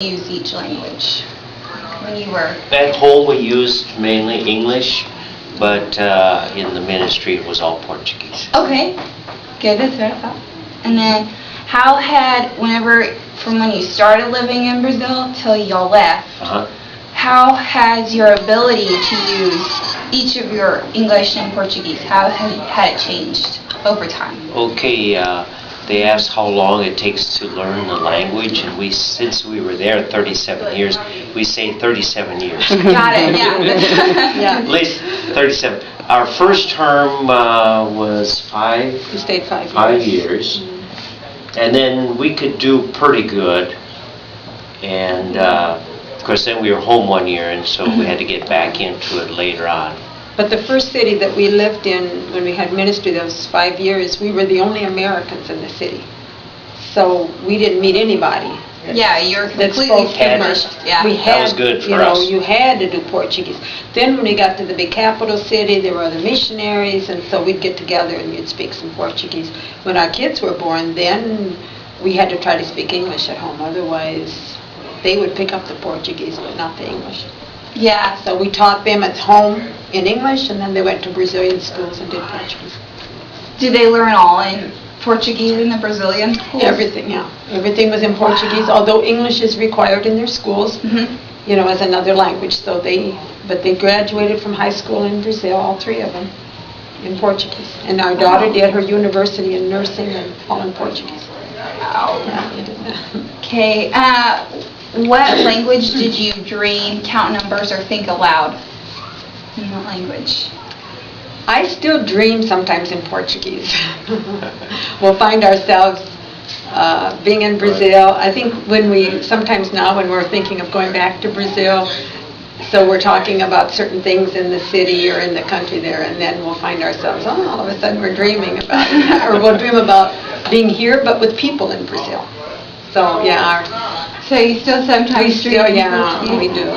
use each language when you were? At home we used mainly English, but in the ministry it was all Portuguese. Okay, good, that's what I thought. And then how from when you started living in Brazil till y'all left, how has your ability to use each of your English and Portuguese, how had it changed over time? Okay, they asked how long it takes to learn the language, and since we were there 37 years, we say 37 years. Got it, yeah. At least 37. Our first term was 5. We stayed 5 years. 5 years. And then we could do pretty good. And of course then we were home 1 year, and so we had to get back into it later on. But the first city that we lived in when we had ministry, those 5 years, we were the only Americans in the city. So we didn't meet anybody. Yeah, you're completely immersed. Yeah. That was good for us. You had to do Portuguese. Then when we got to the big capital city, there were other missionaries, and so we'd get together and we'd speak some Portuguese. When our kids were born, then we had to try to speak English at home. Otherwise, they would pick up the Portuguese, but not the English. Yeah. So we taught them at home in English, and then they went to Brazilian schools and did Portuguese. Did they learn all in Portuguese in the Brazilian schools? Everything, yeah. Everything was in Portuguese, although English is required in their schools, as another language. But they graduated from high school in Brazil, all 3 of them, in Portuguese. And our daughter did her university in nursing and all in Portuguese. Wow. Yeah, they did that. Okay. What language did you dream, count numbers, or think aloud? In what language? I still dream sometimes in Portuguese. We'll find ourselves being in Brazil. I think sometimes now when we're thinking of going back to Brazil, so we're talking about certain things in the city or in the country there, and then we'll find ourselves, all of a sudden we're dreaming about it. Or we'll dream about being here, but with people in Brazil. So, yeah. So you still sometimes dream in Portuguese? We do.